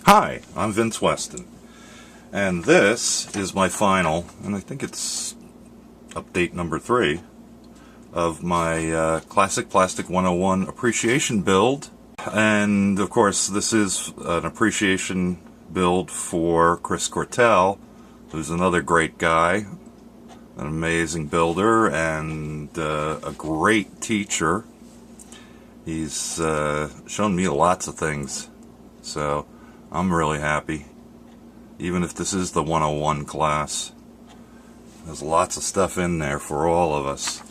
Hi, I'm Vince Weston, and this is my final, and I think it's update number 3, of my Classic Plastic 101 appreciation build. And of course this is an appreciation build for Chris Cortel, who's another great guy, an amazing builder, and a great teacher. He's shown me lots of things, so I'm really happy. Even if this is the 101 class, there's lots of stuff in there for all of us.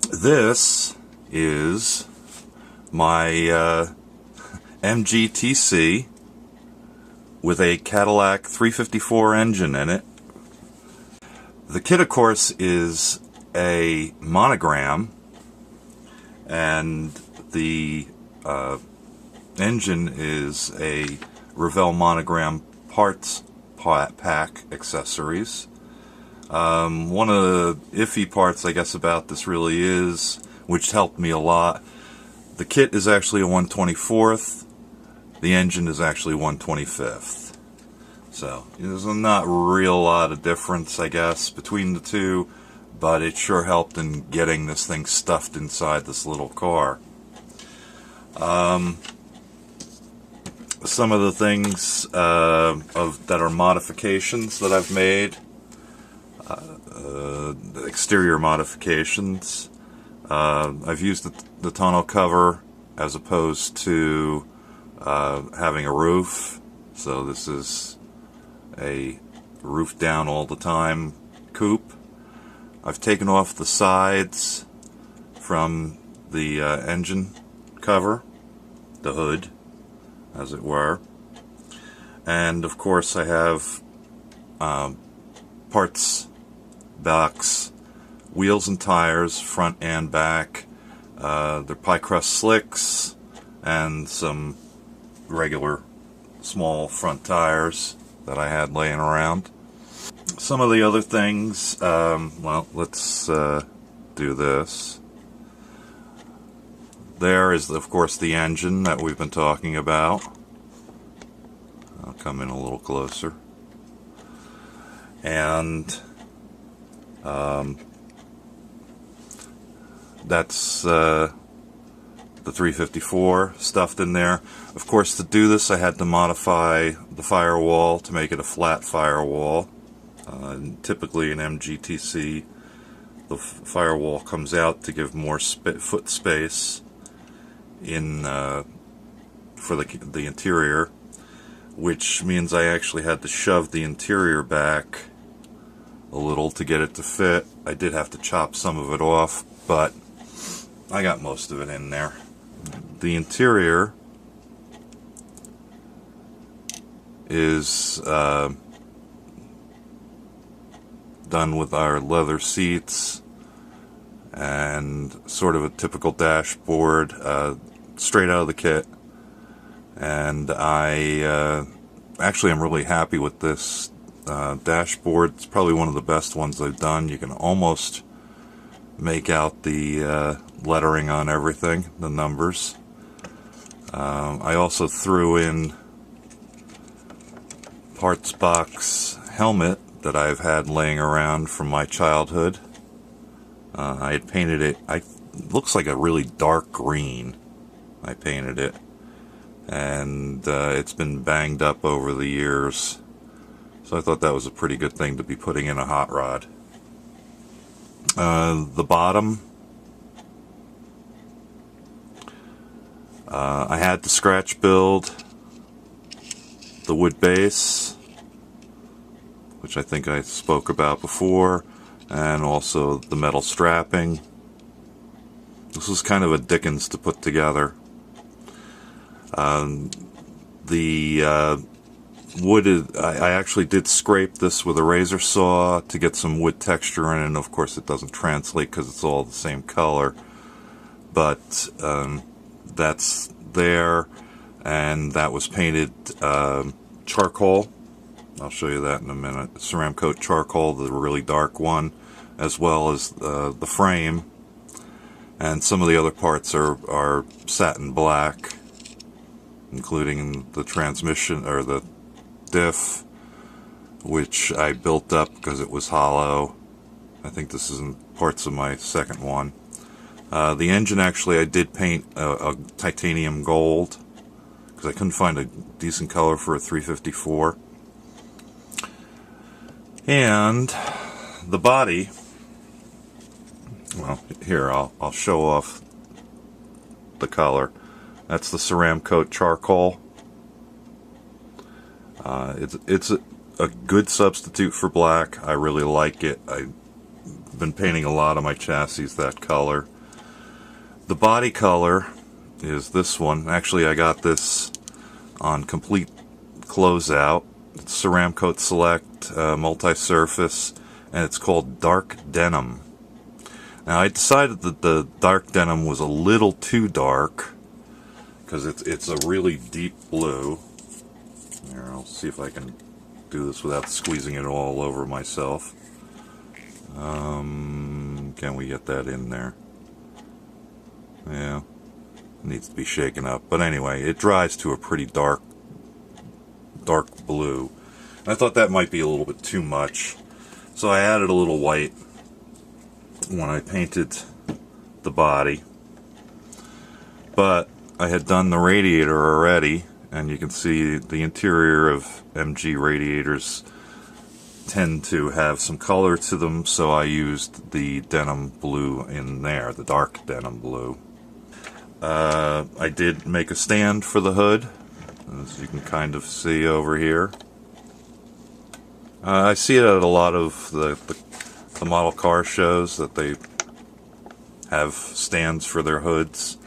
This is my MGTC with a Cadillac 354 engine in it. The kit, of course, is a monogram, and the engine is a Revell monogram parts pack accessories. One of the iffy parts, I guess, about this really is, which helped me a lot, the kit is actually a 1/24th, the engine is actually 1/25th. So there's not a real lot of difference, I guess, between the two, but it sure helped in getting this thing stuffed inside this little car. Some of the things that are modifications that I've made, exterior modifications. I've used the tonneau cover as opposed to having a roof, so this is a roof down all the time coupe. I've taken off the sides from the engine cover, the hood as it were, and of course I have parts box, wheels and tires, front and back. They're pie crust slicks and some regular small front tires that I had laying around. Some of the other things, well, let's do this. There is, of course, the engine that we've been talking about. I'll come in a little closer. And that's the 354 stuffed in there. Of course, to do this I had to modify the firewall to make it a flat firewall. Typically in MGTC the firewall comes out to give more foot space in for the interior, which means I actually had to shove the interior back a little to get it to fit. I did have to chop some of it off, but I got most of it in there. The interior is done with our leather seats and sort of a typical dashboard, straight out of the kit. And I actually am really happy with this dashboard. It's probably one of the best ones I've done. You can almost make out the lettering on everything, the numbers. I also threw in parts box helmet that I've had laying around from my childhood. I had painted it, it looks like a really dark green. I painted it, and it's been banged up over the years, so I thought that was a pretty good thing to be putting in a hot rod. The bottom, I had to scratch build the wood base, which I think I spoke about before, and also the metal strapping. This was kind of a dickens to put together. The wood, I actually did scrape this with a razor saw to get some wood texture in it, and of course it doesn't translate because it's all the same color, but that's there, and that was painted charcoal. I'll show you that in a minute. Ceramcoat charcoal, the really dark one, as well as the frame, and some of the other parts are satin black. including the transmission, or the diff, which I built up because it was hollow. I think this is in parts of my second one. The engine, actually, I did paint a titanium gold because I couldn't find a decent color for a 354. And the body, well, here, I'll show off the color. That's the Ceramcoat charcoal. It's a good substitute for black. I really like it. I've been painting a lot of my chassis that color. The body color is this one. Actually, I got this on complete closeout. It's Ceramcoat Select multi-surface, and it's called Dark Denim. Now, I decided that the dark denim was a little too dark because it's a really deep blue. Here, I'll see if I can do this without squeezing it all over myself. Can we get that in there? Yeah, it needs to be shaken up. But anyway, it dries to a pretty dark blue. I thought that might be a little bit too much, so I added a little white when I painted the body. But I had done the radiator already, and you can see the interior of MG radiators tend to have some color to them, so I used the denim blue in there, the dark denim blue. I did make a stand for the hood, as you can kind of see over here. I see it at a lot of the model car shows that they have stands for their hoods.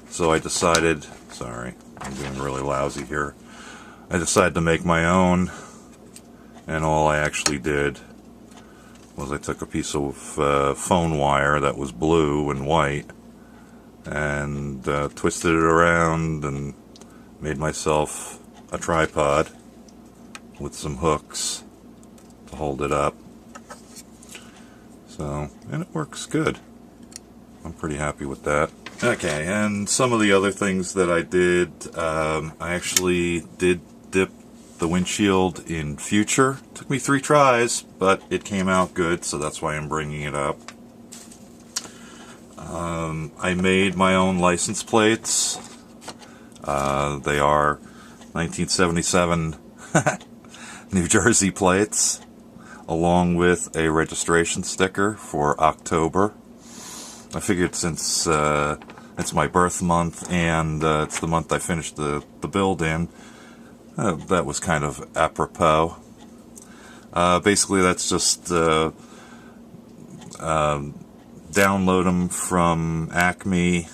So I decided, sorry, I'm being really lousy here. I decided to make my own, and all I actually did was I took a piece of phone wire that was blue and white and twisted it around and made myself a tripod with some hooks to hold it up. So, and it works good. I'm pretty happy with that. Okay, and some of the other things that I did, I actually did dip the windshield in Future. Took me 3 tries, but it came out good, so that's why I'm bringing it up. I made my own license plates. They are 1977 New Jersey plates, along with a registration sticker for October. I figured since it's my birth month and it's the month I finished the build in, that was kind of apropos. Basically, that's just download them from Acme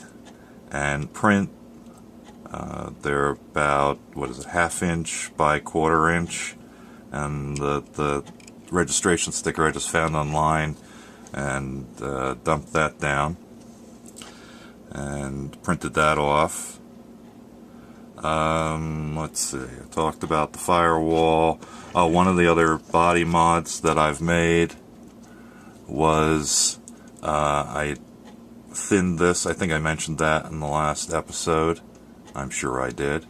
and print. They're about, what is it, 1/2 inch by 1/4 inch, and the registration sticker I just found online and dumped that down and printed that off. Let's see, I talked about the firewall. One of the other body mods that I've made was I thinned this. I think I mentioned that in the last episode. I'm sure I did.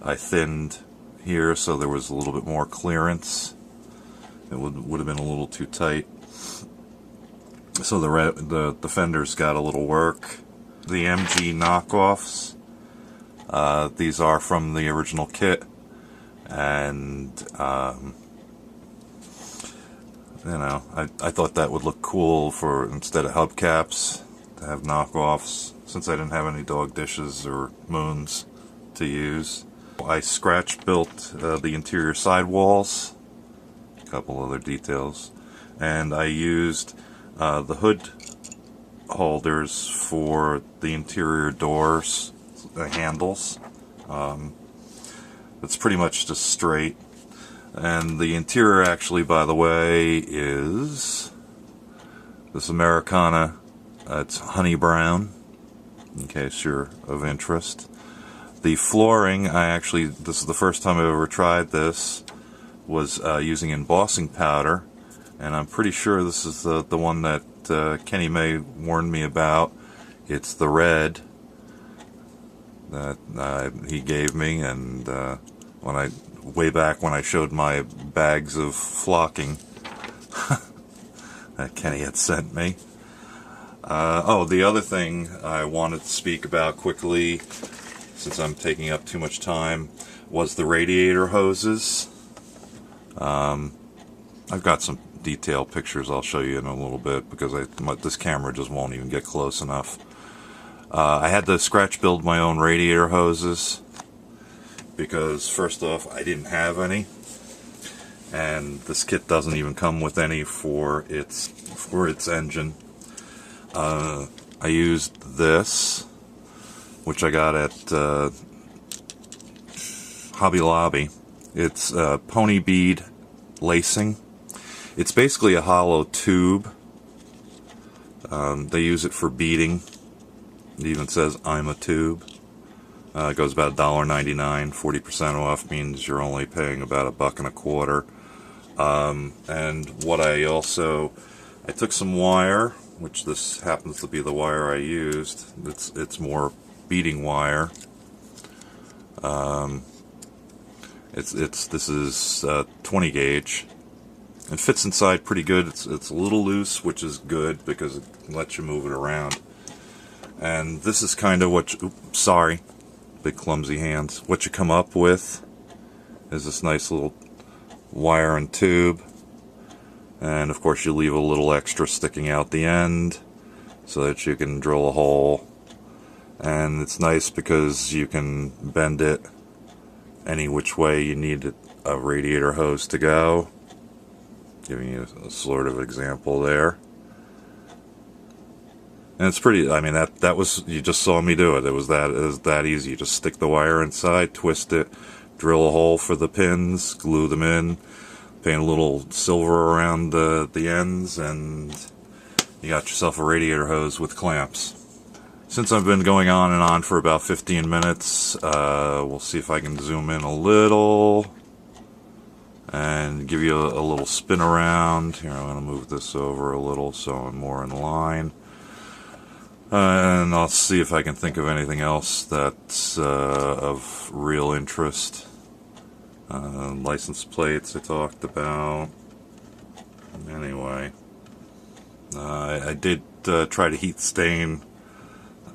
I thinned here so there was a little bit more clearance. It would have been a little too tight. So the fenders got a little work. The MG knockoffs, these are from the original kit, and you know, I thought that would look cool for, instead of hubcaps, to have knockoffs, since I didn't have any dog dishes or moons to use. I scratch built the interior sidewalls, a couple other details, and I used the hood holders for the interior doors, the handles. It's pretty much just straight. And the interior, actually, by the way, is this Americana. It's honey brown, in case you're of interest. The flooring, this is the first time I've ever tried this, was using embossing powder, and I'm pretty sure this is the one that Kenny May warned me about. It's the red, that he gave me, and way back when I showed my bags of flocking that Kenny had sent me. Oh, the other thing I wanted to speak about quickly, since I'm taking up too much time, was the radiator hoses. I've got some detailed pictures I'll show you in a little bit, because this camera just won't even get close enough. I had to scratch build my own radiator hoses, because first off, I didn't have any, and this kit doesn't even come with any for its engine. I used this, which I got at Hobby Lobby. It's pony bead lacing. It's basically a hollow tube. They use it for beading. It even says, "I'm a tube." It goes about $1.99. 40% off means you're only paying about $1.25. And what I took some wire, which this happens to be the wire I used. It's more beading wire. This is 20 gauge. It fits inside pretty good. It's a little loose, which is good because it lets you move it around. And this is kind of what sorry, big clumsy hands. What you come up with is this nice little wire and tube. And of course you leave a little extra sticking out the end so that you can drill a hole. And it's nice because you can bend it any which way you need a radiator hose to go. Giving you a sort of example there. And it's pretty, I mean, that was, you just saw me do it. It was that easy. You just stick the wire inside, twist it, drill a hole for the pins, glue them in, paint a little silver around the ends, and you got yourself a radiator hose with clamps. Since I've been going on and on for about 15 minutes, we'll see if I can zoom in a little and give you a little spin around. Here, I'm going to move this over a little so I'm more in line. And I'll see if I can think of anything else that's of real interest. License plates I talked about. Anyway, I did try to heat stain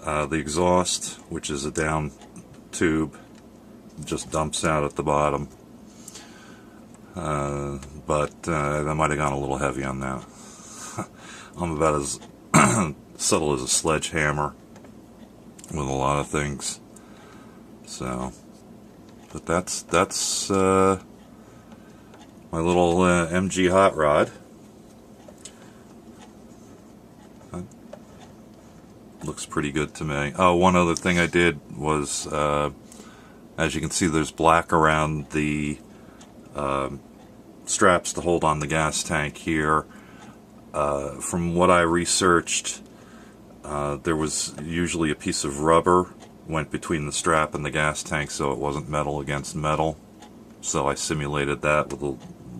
the exhaust, which is a down tube. It just dumps out at the bottom. But that might have gone a little heavy on that. I'm about as subtle as a sledgehammer with a lot of things. So, but that's my little MG hot rod. Looks pretty good to me. Oh, one other thing I did was, as you can see, there's black around the straps to hold on the gas tank here. From what I researched, there was usually a piece of rubber went between the strap and the gas tank, so it wasn't metal against metal. So I simulated that with a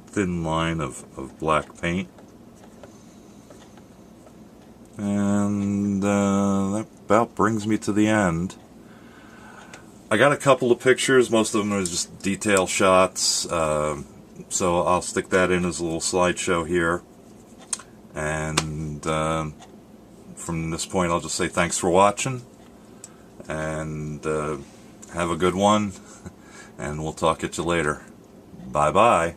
thin line of black paint. And that about brings me to the end. I got a couple of pictures. Most of them are just detail shots. So I'll stick that in as a little slideshow here. And from this point, I'll just say thanks for watching. And have a good one. And we'll talk at you later. Bye-bye.